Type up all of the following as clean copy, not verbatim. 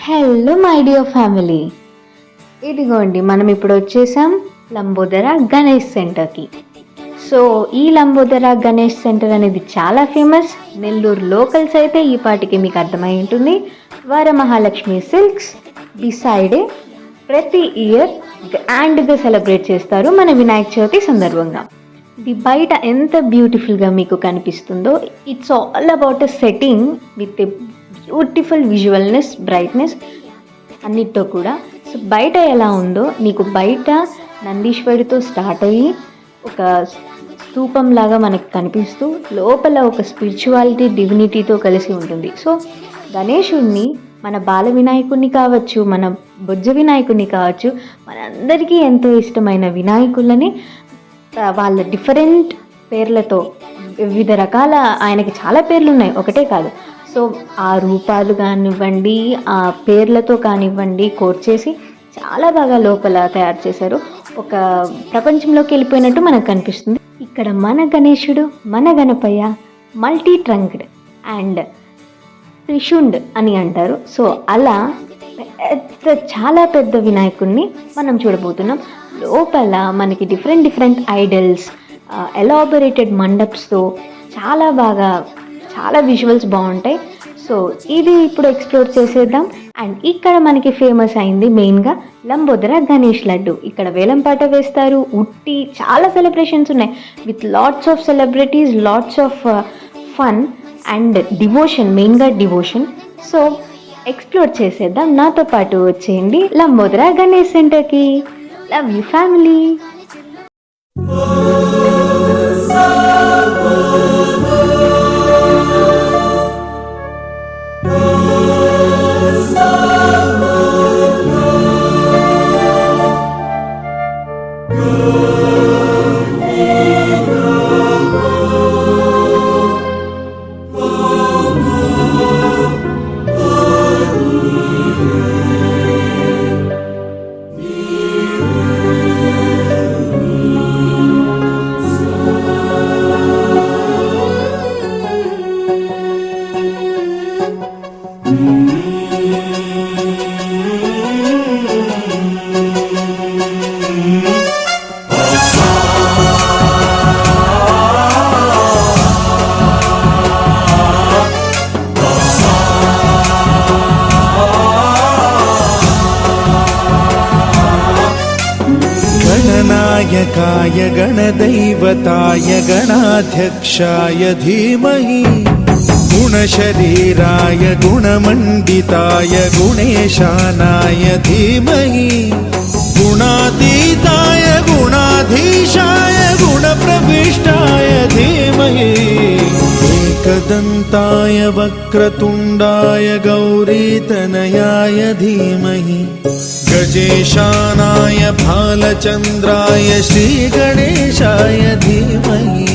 Hello my dear family, ఇదిగోండి మనం ఇప్పుడు వచ్చేసాం లంబోదర గణేష్ సెంటర్కి. సో ఈ లంబోదర గణేష్ సెంటర్ అనేది చాలా ఫేమస్. నెల్లూరు లోకల్స్ అయితే ఈ పాటికి మీకు అర్థమై ఉంటుంది. వరమహాలక్ష్మి సిల్క్స్ బిసైడే ప్రతి ఇయర్ గ్రాండ్గా సెలబ్రేట్ చేస్తారు మన వినాయక చవితి సందర్భంగా. ఇది బయట ఎంత బ్యూటిఫుల్గా మీకు కనిపిస్తుందో, it's all about a setting with a beautiful visualness, brightness అన్నిటితో కూడా. సో బయట ఎలా ఉందో, మీకు బయట నందీశ్వరితో స్టార్ట్ అయ్యి ఒక స్తూపం లాగా మనకు కనిపిస్తూ లోపల ఒక స్పిరిచువాలిటీ, డివినిటీతో కలిసి ఉంటుంది. సో గణేశుడిని మన బాల వినాయకుడిని కావచ్చు, మన బొజ్జ వినాయకుడిని కావచ్చు, మనందరికీ ఎంతో ఇష్టమైన వినాయకులని వాళ్ళ డిఫరెంట్ పేర్లతో, వివిధ రకాల, ఆయనకి చాలా పేర్లు ఉన్నాయి, ఒకటే కాదు. సో ఆ రూపాలు కానివ్వండి, ఆ పేర్లతో కానివ్వండి కోట్ చేసి చాలా బాగా లోపల తయారు చేశారు. ఒక ప్రపంచంలోకి వెళ్ళిపోయినట్టు మనకు కనిపిస్తుంది. ఇక్కడ మన గణేశుడు, మన గణపయ్య మల్టీ ట్రంక్డ్ అండ్ త్రిశుండ్ అని అంటారు. సో అలా చాలా పెద్ద వినాయకుడిని మనం చూడబోతున్నాం. లోపల మనకి డిఫరెంట్ ఐడల్స్, ఎలాబొరేటెడ్ మండప్స్తో చాలా విజువల్స్ బాగుంటాయి. సో ఇది ఇప్పుడు ఎక్స్ప్లోర్ చేసేద్దాం. అండ్ ఇక్కడ మనకి ఫేమస్ అయింది మెయిన్గా లంబోదర గణేష్ లడ్డు. ఇక్కడ వేలంపాట వేస్తారు, ఉట్టి చాలా సెలబ్రేషన్స్ ఉన్నాయి with lots of celebrities, lots of fun and devotion, మెయిన్గా డివోషన్. సో ఎక్స్ప్లోర్ చేసేద్దాం, నాతో పాటు వచ్చేయండి లంబోదర గణేష్ సెంటర్కి. Love you family. गणनायकाय गणदैवताय गणाध्यक्षाय धीमहि, गुणशरीराय गुणमण्डिताय गुणेशानाय धीमहि, गुणातीताय गुणाधीशाय गुणप्रविष्टाय धीमहि, एकदन्ताय वक्रतुण्डाय गौरीतनयाय धीमहि, गजेशानाय भालचन्द्राय श्रीगणेशाय धीमहि,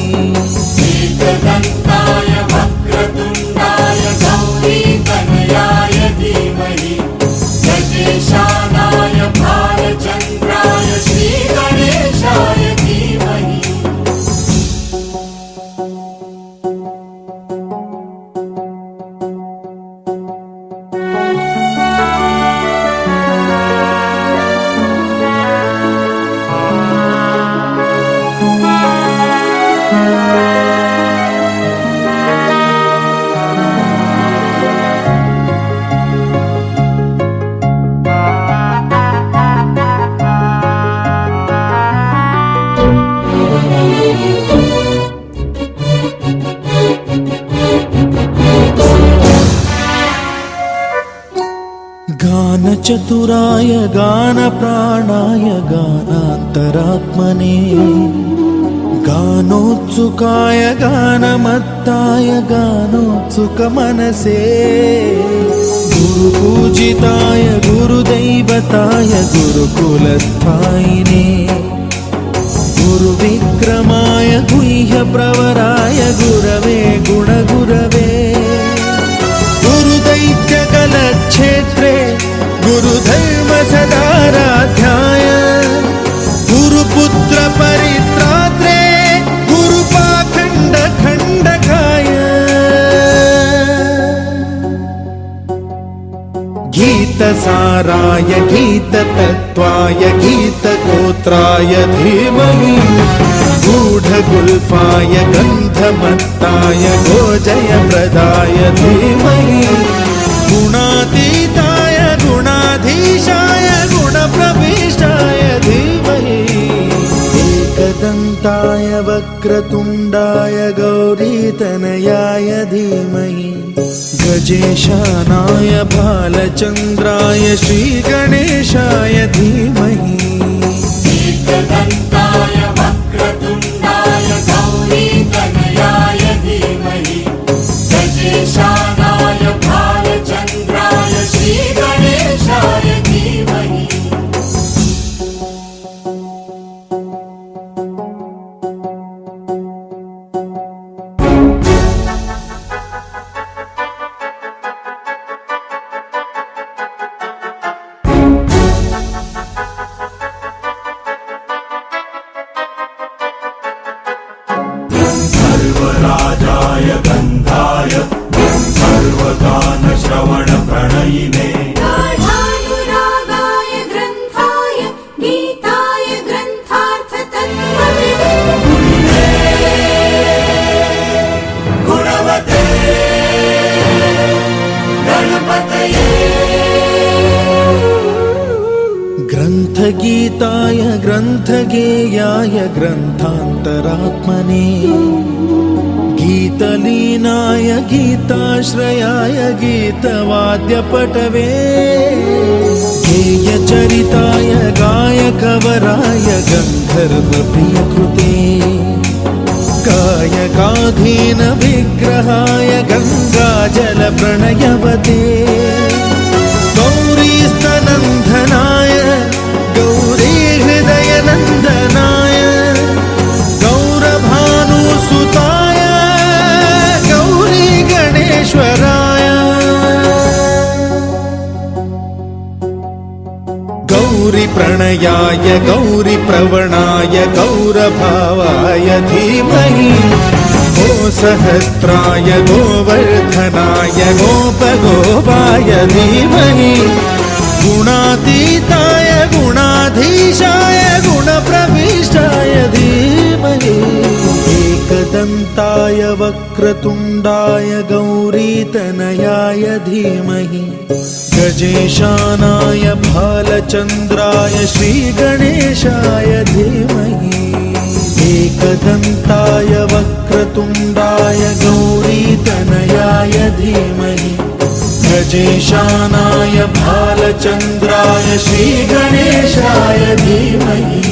एकदन्ताय वक्रतुण्डाय गौरीतनयाय धीमहि, गजेशानाय भालचन्द्राय श्रीगणेशाय धीमहि. गानचतुराय गानप्राणाय गानान्तरात्मने, गानोत्सुकाय गानमत्ताय गानोत्सुकमनसे, गुरुपूजिताय गुरुदैवताय गुरुकुलस्थायिने, गुरुविक्रमाय गुह्यप्रवराय गुरवे गुणगुरवे, गुरुदैत्यकलक्षेत्रे गुरुधर्म सदाराध्याय, गुरुपुत्र परित्रात्रे गुरुपाखण्ड खण्डकाय, गीतसाराय गीततत्त्वाय गीतगोत्राय धीमहि गूढगुल्फाय गन्धमत्ताय गोजयप्रदाय धीमहि गुणातीताय गुणाधीशाय गुणप्रविष्टाय धीमहि एकदन्ताय वक्रतुण्डाय गौरीतनयाय धीमहि गजेशानाय भालचन्द्राय श्रीगणेशाय धीमहि एकदन्ताय वक्रतुण्डाय गौरीतनयाय धीमहि गजेशानाय भालचन्द्राय श्रीगणेशाय धीमहि सर्वराजाय गन्धाय सर्वगानश्रवणप्रणयिने गाढानुरागाय ग्रन्थाय गीताय ग्रन्थार्थतत्त्वविदे गुणवते गणपतये ग्रन्थगीताय ग्रन्थगेयाय ग्रन्थान्तरात्मने गीतलीनाय गीताश्रयाय गीतवाद्यपटवे गेयचरिताय गायकवराय गन्धर्वप्रियकृते कायकाधीन विग्रहाय गङ्गाजलप्रणयवते गौरीस्तनन्दनाय गौरीहृदयनन्दनाय गौरभानुसुताय गौरी गणेश्वराय गौरीप्रणयाय गौरीप्रवणाय गौरभावाय धीमहि गोसहस्राय गोवर्धनाय गोपगोपाय धीमहि गुणातीताय गुणाधीशाय गुणप्रविष्टाय धीमहि एकदन्ताय वक्रतुण्डाय गौरीतनयाय धीमहि गजेशानाय भालचन्द्राय श्रीगणेशाय धीमहि एकदन्ताय वक्रतुण्डाय गौरीतनयाय धीमहि गजेशानाय भालचन्द्राय श्रीगणेशाय धीमहि